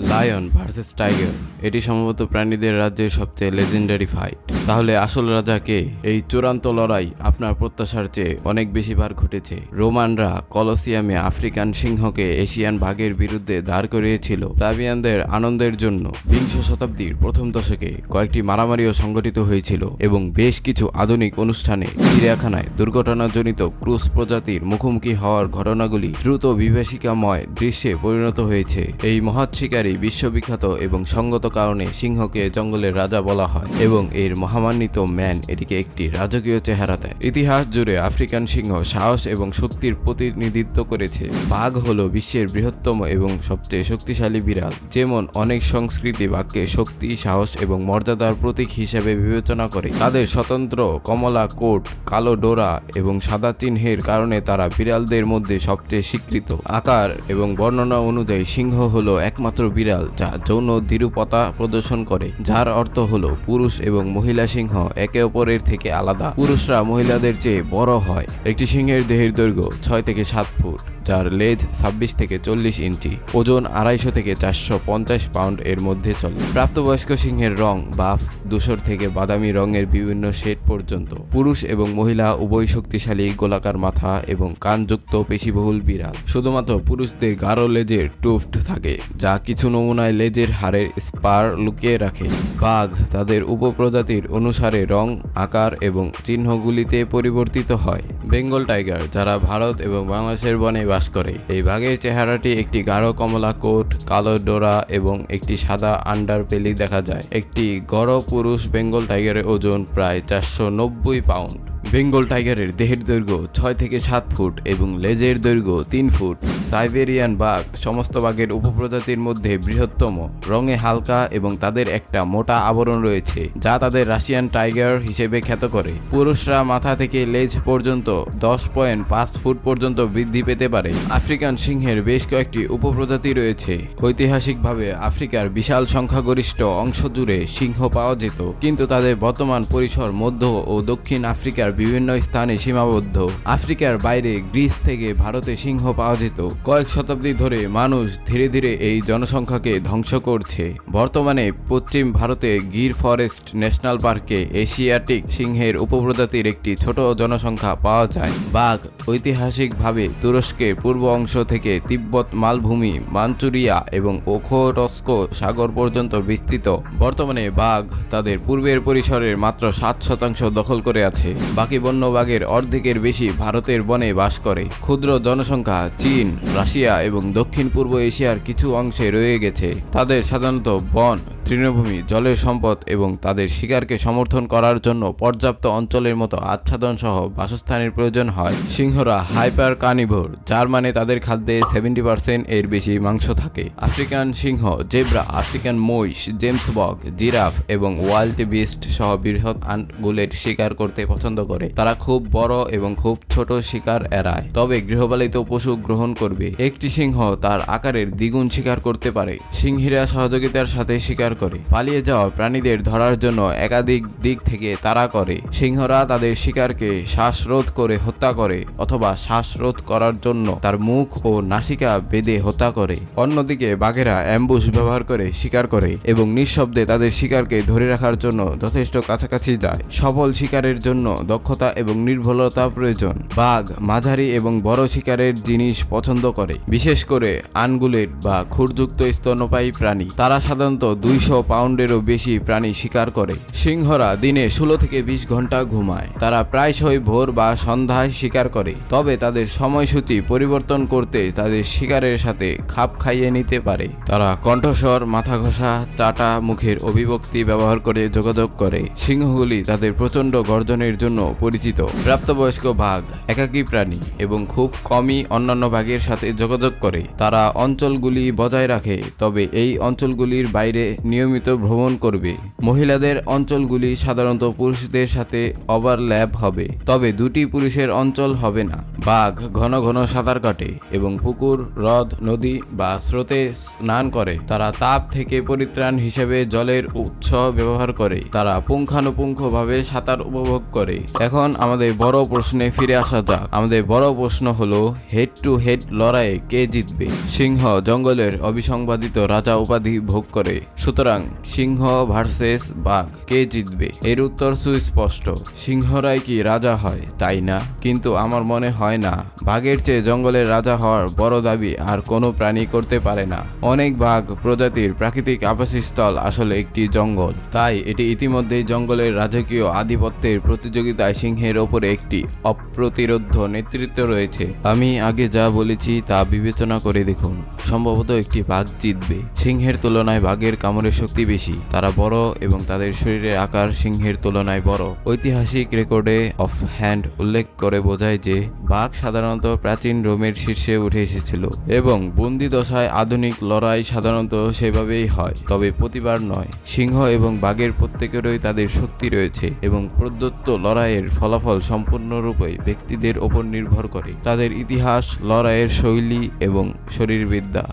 Lion versus tiger, এটি সম্ভবত প্রাণীদের রাজ্যের সবচেয়ে লেজেন্ডারি ফাইট। তাহলে আসল রাজা কে? এই চূড়ান্ত লড়াই আপনার প্রত্যাশার চেয়ে অনেক বেশি বার ঘটেছে। রোমানরা কলোসিয়ামে আফ্রিকান সিংহকে এশিয়ান বাঘের বিরুদ্ধে দাঁড় করিয়েছিল প্লাবিয়ানদের আনন্দের জন্য। বিংশ শতাব্দীর প্রথম দশকে কয়েকটি মারামারিও সংঘটিত হয়েছিল এবং বেশ কিছু আধুনিক অনুষ্ঠানে চিড়িয়াখানায় দুর্ঘটনাজনিত ক্রুজ প্রজাতির মুখোমুখি হওয়ার ঘটনাগুলি দ্রুত বিভীষিকাময় দৃশ্যে পরিণত হয়েছে। এই মহৎ শিকারী বিশ্ববিখ্যাত এবং সঙ্গত কারণে সিংহকে জঙ্গলের রাজা বলা হয় এবং এর মহামান্বিত ম্যান এটিকে একটি রাজকীয় চেহারা দেয়। ইতিহাস জুড়ে আফ্রিকান সিংহ সাহস এবং শক্তির প্রতিনিধিত্ব করেছে। বাঘ হলো বিশ্বের বৃহত্তম এবং সবচেয়ে শক্তিশালী বিড়াল। যেমন অনেক সংস্কৃতি বাঘকে শক্তি, সাহস এবং মর্যাদার প্রতীক হিসেবে বিবেচনা করে। তাদের স্বতন্ত্র কমলা কোট, কালো ডোরা এবং সাদা চিহ্নের কারণে তারা বিড়ালদের মধ্যে সবচেয়ে স্বীকৃত। আকার এবং বর্ণনা অনুযায়ী সিংহ হলো একমাত্র বিড়াল যা যৌন দ্বিরূপতা প্রদর্শন করে, যার অর্থ হলো পুরুষ এবং মহিলা সিংহ একে অপরের থেকে আলাদা। পুরুষরা মহিলাদের চেয়ে বড় হয়। একটি সিংহের দেহের দৈর্ঘ্য 6 থেকে 7 ফুট, যার লেজ 26 থেকে 40 ইঞ্চি, ওজন 250 থেকে 450 পাউন্ড এর মধ্যে চলে। প্রাপ্তবয়স্ক সিংহের রং বাফ, ধূসর থেকে বাদামি রঙের বিভিন্ন শেড পর্যন্ত। পুরুষ এবং মহিলা উভয় শক্তিশালী গোলাকার মাথা এবং কানযুক্ত পেশিবহুল বিড়াল। শুধুমাত্র পুরুষদের গাঢ় লেজের টুফট থাকে, যা কিছু নমুনায় লেজের হাড়ের স্পার লুকিয়ে রাখে। বাঘ তাদের উপপ্রজাতির অনুসারে রং, আকার এবং চিহ্নগুলিতে পরিবর্তিত হয়। বেঙ্গল টাইগার, যারা ভারত এবং বাংলাদেশের বনে বাস করে। এই বাঘের চেহারাটি একটি গাঢ় কমলা কোট, কালো ডোরা এবং একটি সাদা আন্ডার বেলি দেখা যায়। একটি গড় পুরুষ বেঙ্গল টাইগারের ওজন প্রায় 490 পাউন্ড। বেঙ্গল টাইগারের দেহের দৈর্ঘ্য 6 থেকে 7 ফুট এবং লেজের দৈর্ঘ্য 3 ফুট। সাইবেরিয়ান বাঘ সমস্ত বাঘের উপপ্রজাতির মধ্যে বৃহত্তম। রঙে হালকা এবং তাদের একটা মোটা আবরণ রয়েছে, যা তাদের রাশিয়ান টাইগার হিসেবে খ্যাত করে। পুরুষরা মাথা থেকে লেজ পর্যন্ত 10.5 ফুট পর্যন্ত বৃদ্ধি পেতে পারে। আফ্রিকান সিংহের বেশ কয়েকটি উপপ্রজাতি রয়েছে। ঐতিহাসিকভাবে আফ্রিকার বিশাল সংখ্যাগরিষ্ঠ অংশ জুড়ে সিংহ পাওয়া যেত, কিন্তু তাদের বর্তমান পরিসর মধ্য ও দক্ষিণ আফ্রিকার বিভিন্ন স্থানে সীমাবদ্ধ। আফ্রিকার বাইরে গ্রিস থেকে ভারতে সিংহ পাওয়া যেত। কয়েক শতাব্দী ধরে মানুষ ধীরে ধীরে এই জনসংখ্যাকে ধ্বংস করছে। বর্তমানে পশ্চিম ভারতে গির ফরেস্ট ন্যাশনাল পার্কে এশিয়াটিক সিংহের উপপ্রজাতির একটি ছোট জনসংখ্যা পাওয়া যায়। বাঘ ঐতিহাসিকভাবে তুরস্কের পূর্ব অংশ থেকে তিব্বত মালভূমি, মাঞ্চুরিয়া এবং ওখোটস্ক সাগর পর্যন্ত বিস্তৃত। বর্তমানে বাঘ তাদের পূর্বের পরিসরের মাত্র 7% দখল করে আছে। বাকি বন্য বাঘের অর্ধেকের বেশি ভারতের বনে বাস করে। ক্ষুদ্র জনসংখ্যা চীন, রাশিয়া এবং দক্ষিণ পূর্ব এশিয়ার কিছু অংশে রয়ে গেছে। তাদের সাধারণত বন, তৃণভূমি, জলের সম্পদ এবং তাদের শিকারকে সমর্থন করার জন্য পর্যাপ্ত অঞ্চলের মতো আচ্ছাদন সহ বাসস্থানের প্রয়োজন হয়। সিংহরা হাইপার কার্নিভোর, যার মানে তাদের খাদ্যে 70% এর বেশি মাংস থাকে। আফ্রিকান সিংহ, জেব্রা, আফ্রিকান মহিষ, জেমস বক, জিরাফ এবং ওয়াইল্ড বিস্ট সহ বৃহৎ আনগুলেট শিকার করতে পছন্দ করে। তারা খুব বড় এবং খুব ছোট শিকার এড়ায়, তবে গৃহপালিত পশু গ্রহণ করবে। একটি সিংহ তার আকারের দ্বিগুণ শিকার করতে পারে। সিংহীরা সহযোগিতার সাথে শিকার করে। পালিয়ে যাওয়া প্রাণীদের ধরার জন্য একাধিক দিক থেকে তাড়া করে। সিংহরা তাদের শিকারকে শ্বাসরোধ করে হত্যা করে অথবা শ্বাসরোধ করার জন্য তার মুখ ও নাসিকা বেঁধে হত্যা করে। অন্যদিকে বাঘেরা অ্যাম্বুশ ব্যবহার করে শিকার করে এবং নিঃশব্দে তাদের শিকারকে ধরে রাখার জন্য যথেষ্ট কাছাকাছি যায়। সফল শিকারের জন্য দক্ষতা এবং নির্ভুলতা প্রয়োজন। বাঘ মাঝারি এবং বড় শিকারের জিনিস পছন্দ করে, বিশেষ করে আনগুলেট বা খুরযুক্ত স্তন্যপায়ী প্রাণী। তারা সাধারণত 200 পাউন্ডেরও বেশি প্রাণী শিকার করে। সিংহরা দিনে 16 থেকে 20 ঘন্টা ঘুমায়। তারা প্রায়শই ভোর বা সন্ধ্যায় শিকার করে, তবে তাদের সময়সূচি পরিবর্তন করতে তাদের শিকারের সাথে খাপ খাইয়ে নিতে পারে। তারা কণ্ঠস্বর, মাথা ঘষা, চাটা, মুখের অভিব্যক্তি ব্যবহার করে যোগাযোগ করে। সিংহগুলি তাদের প্রচণ্ড গর্জনের জন্য পরিচিত। প্রাপ্তবয়স্ক বাঘ একাকী প্রাণী এবং খুব কমই অন্যান্য বাঘের সাথে যোগাযোগ করে। তারা অঞ্চলগুলি বজায় রাখে, তবে এই অঞ্চলগুলির বাইরে নিয়ম নিয়মিত ভ্রমণ করবে। মহিলাদের অঞ্চলগুলি সাধারণত পুরুষদের সাথে ওভারল্যাপ হবে, তবে দুটি পুরুষের অঞ্চল হবে না। বাঘ ঘন ঘন সাঁতার কাটে এবং পুকুর, হ্রদ, নদী বা স্রোতে স্নান করে। তারা তাপ থেকে পরিত্রাণ হিসেবে জলের উৎস ব্যবহার করে। তারা পুঙ্খানুপুঙ্খভাবে সাঁতার উপভোগ করে। এখন আমাদের বড় প্রশ্নে ফিরে আসা যাক। আমাদের বড় প্রশ্ন হলো, হেড টু হেড লড়াইয়ে কে জিতবে? সিংহ জঙ্গলের অবিসংবাদিত রাজা উপাধি ভোগ করে, সুতরাং সিংহ ভার্সেস বাঘ, কে জিতবে? এর উত্তর সুস্পষ্ট। সিংহরাই কি রাজা হয়, তাই না? কিন্তু আমার মনে হয় না। বাঘের চেয়ে জঙ্গলের রাজা হওয়ার বড় দাবি আর কোনো প্রাণী করতে পারে না। অনেক বাঘ প্রজাতির প্রাকৃতিক আবাসস্থল আসলে একটি জঙ্গল, তাই এটি ইতিমধ্যেই জঙ্গলের রাজকীয় আধিপত্যের প্রতিযোগিতায় সিংহের ওপরে একটি অপ্রতিরোধ নেতৃত্ব রয়েছে। আমি আগে যা বলেছি তা বিবেচনা করে দেখুন, সম্ভবত একটি বাঘ জিতবে। সিংহের তুলনায় বাঘের কামড়ের শক্তি বেশি, তারা বড় এবং তাদের শরীরের আকার সিংহের তুলনায় বড়। ঐতিহাসিক রেকর্ডে অফ হ্যান্ড উল্লেখ করে বোঝায় যে বাঘ সাধারণত প্রাচীন রোমের শীর্ষে উঠে এসেছিল এবং বন্দি দশায় আধুনিক লড়াই সাধারণত সেভাবেই হয়, তবে প্রতিবার নয়। সিংহ এবং বাঘের প্রত্যেকেরই তাদের শক্তি রয়েছে এবং প্রদত্ত লড়াইয়ের ফলাফল সম্পূর্ণরূপে ব্যক্তিদের ওপর নির্ভর করে, তাদের ইতিহাস, লড়াইয়ের শৈলী এবং শরীরবিদ্যা।